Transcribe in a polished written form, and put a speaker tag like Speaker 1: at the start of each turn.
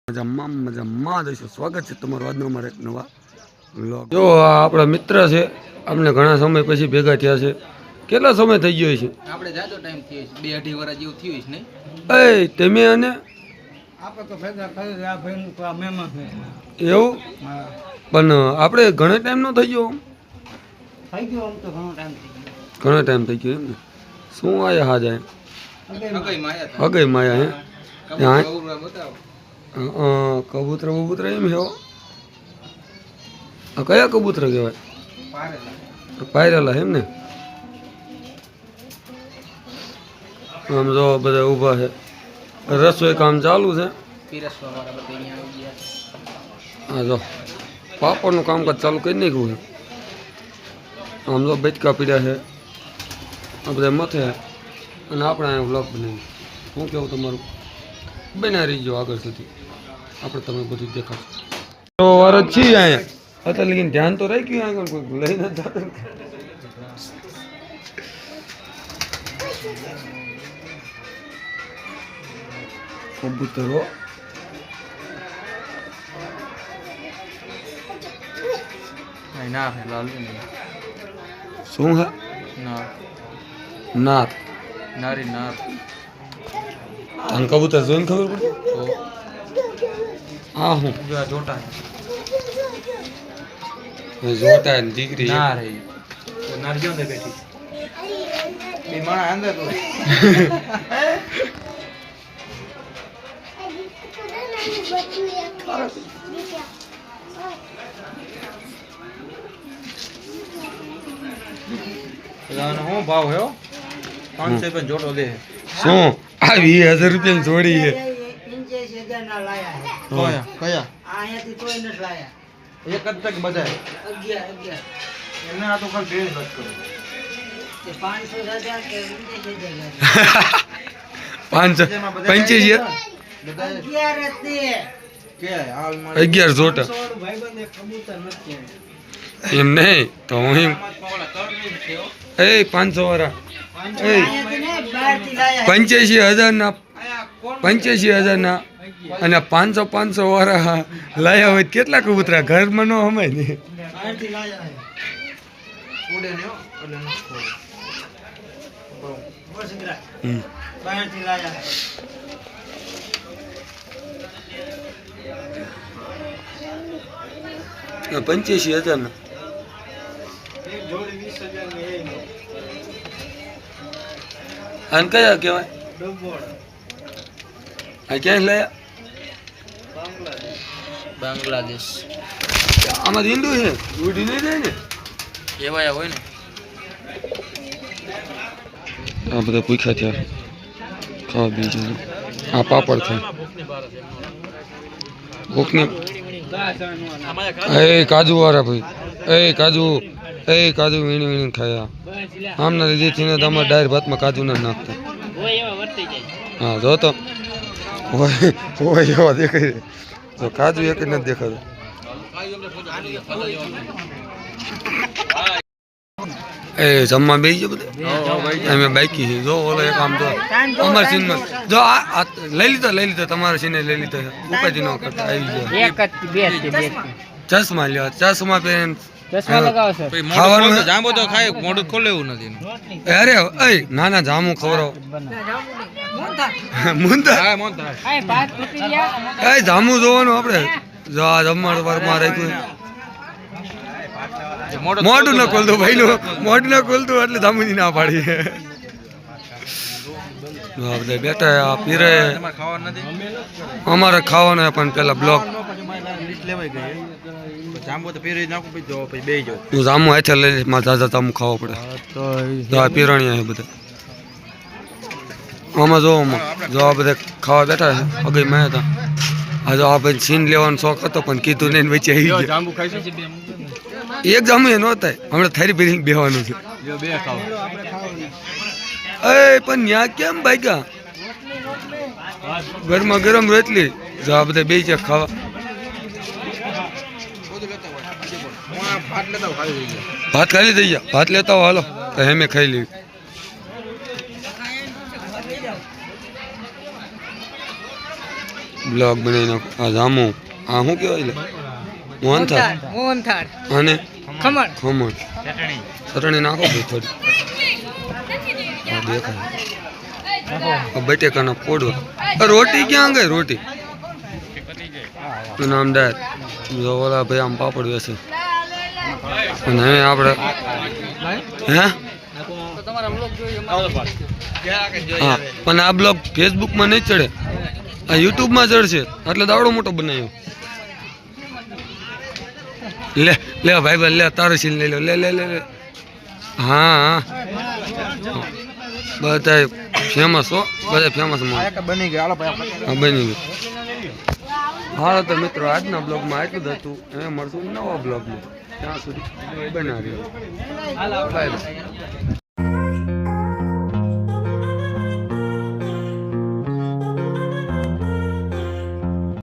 Speaker 1: મજામાં દઈશું. સ્વાગત છે તમારું આજનો અમારા એક નવા વ્લોગ. જો આપણા મિત્ર છે, અમને ઘણા સમય પછી ભેગા થયા છે. કેટલા સમય થઈ ગયો છે?
Speaker 2: આપણે જાજો ટાઈમ થયો છે, 2-2.5 વર્ષ જેવું થયું છે નહીં?
Speaker 1: એ તમે અને
Speaker 2: આપણે તો ભેગા થઈ આ ભાઈનું તો આ મહેમાન છે
Speaker 1: એવું, પણ આપણે ઘણો ટાઈમ નો થઈ ગયો.
Speaker 2: થઈ ગયો આમ તો ઘણો ટાઈમ થઈ
Speaker 1: ઘણો ટાઈમ થઈ ગયો એમ ને? શું આયા હા જાય અગઈ માયા હે ત્યાં કબૂતર બબૂતર એમ હે. કયા કબૂતર કહેવાય? પાયરેલા એમ ને? આમ જો બધા ઊભા છે, રસોઈ કામ ચાલુ છે. હા જો પાપડનું કામકાજ ચાલુ કરી નાખ્યું છે. આમ જો બચકા પીડ્યા છે આ બધા મથે, અને આપણે અહીંયા વ્લોગ બનાવી. શું કેવું તમારું? બના રહીજો આગળ સુધી, આપણે તમે બધું દેખાડશો. તો વાર જ છીએ અહીંયા અત્યારે, લેકિન ધ્યાન તો રાખ્યું આગળ કોઈ લઈને જતો. કબૂતરો શું હે? નાર નારી નાર. તને કબૂતર જોઈને ખબર પડે? હા હું જોટા જોટા ને દીકરી નાર હે. નાર ક્યાં દે બેઠી બે માણા અંદર તો હું ભાવ હે 500 રૂપિયા જોટો દે. શું આ 20,000 રૂપિયા જોડી છે?
Speaker 2: 85,000 ના લાયા છે.
Speaker 1: કયા
Speaker 2: અહીંયાથી કોઈ નથી લાયા.
Speaker 1: એક જ તક બધા
Speaker 2: 11
Speaker 1: એને આ તો કાલ બે જ કરો.
Speaker 2: તે 500,000 કે 85,000
Speaker 1: 11 જોટા એમ નહીં તો હું એ 500 વાળા 85,000 ના 85,000 ના અને 500 વાળા લાયા હોય કેટલા કબૂતરા ઘરમાં નો હમાય ને? 85,000 ના અને કયા કહેવાય? આ ક્યાં લાયા?
Speaker 2: બાંગ્લાદેશ.
Speaker 1: આમાં હિન્દુ છે, ઉડી નહીં જાય ને
Speaker 2: એવાયા હોય ને.
Speaker 1: આ બધા પૂછ્યા થયા ખાવા બીજું. આ પાપડ થાય ભૂખને. એ કાજુ વાળા ભાઈ, કાજુ વીણી વીણી ખાયા. આમના લીધે થઈને તમારે ડાયર ભાતમાં કાજુ ના નાખતા. હા જો તો હોય એવા દેખાય તો કાજુ એક નથી દેખાતું. એ જમવા બેસી ગયો બધા અમે બાકી છે. જો ઓલો એક આમ તો અમારા સીનમાં જો આ લઈ લીધો તમારા સીને લઈ લીધો. ઉપાધિ ન કરતા આવી જાય. ચશ્મા લેવા, ચશ્મા પહેરીને ખાવાનું જાંબુ તો ખાય મોઢું ખોલે એવું નથી. અરે એ નાના જામુ ખવડાવો જામુ જોવાનું આપણે. જો આ જમવાનું વારમાં રાખ્યું મોઢું ના ખોલતું ભાઈ નું, મોઢું ના ખોલતું એટલે જામુની ના પાડી. બેઠા પીરે અમારે ખાવાનું પણ પેલા બ્લોક જામુ હાથે લઈ મારે ઝાઝા જામુ ખાવા પડે. પીરણિયા બધા આમાં જો આ બધા ખાવા બેઠા છે. અગઈ મેં હતા આ જો આ ભાઈ સીન લેવાનો શોખ હતો પણ કીધું નહીં વચ્ચે આવી ગયો. એક જામુ એ ન થાય હમણાં થારી ભરીને બેવાનું છે. એ પણ ત્યાં કેમ ભાગ્યા? ગરમા ગરમ રોટલી જો આ બધા બે છે ખાવા. ભાત ખાલી થઈ ગયા, ભાત લેતા હો હાલો તો હેમે ખાઈ લેવી. બ્લોગ બનાવી નાખો. આ જામુ આ શું કહેવાય લે મોહનથાળ
Speaker 3: મોહનથાળ
Speaker 1: અને
Speaker 3: ખમણ
Speaker 1: ખમણ ચટણી નાખો ભાઈ થોડી. આ દેખાય આ બટેકાના પોડવા. આ રોટી ક્યાં ગઈ રોટી નામ ડાયર જો ઓલા ભાઈ આમ પાપડ વેસે અને હવે આપણે હે હા પણ આ બ્લોગ ફેસબુકમાં નહીં ચડે, આ યુટ્યુબમાં ચડશે એટલે દાવડો મોટો બનાવ્યો. લે લે ભાઈ લે તારો સીન લઈ લો લે લે લે લે. હા હા બધા ફેમસ હો, બધા ફેમસ
Speaker 2: બની ગયા
Speaker 1: હા બની ગયું. હા તો મિત્રો આજના બ્લોગમાં આટલું જ હતું. હવે મળશું નવા બ્લોગમાં, ત્યાં સુધી બનાવી બાય.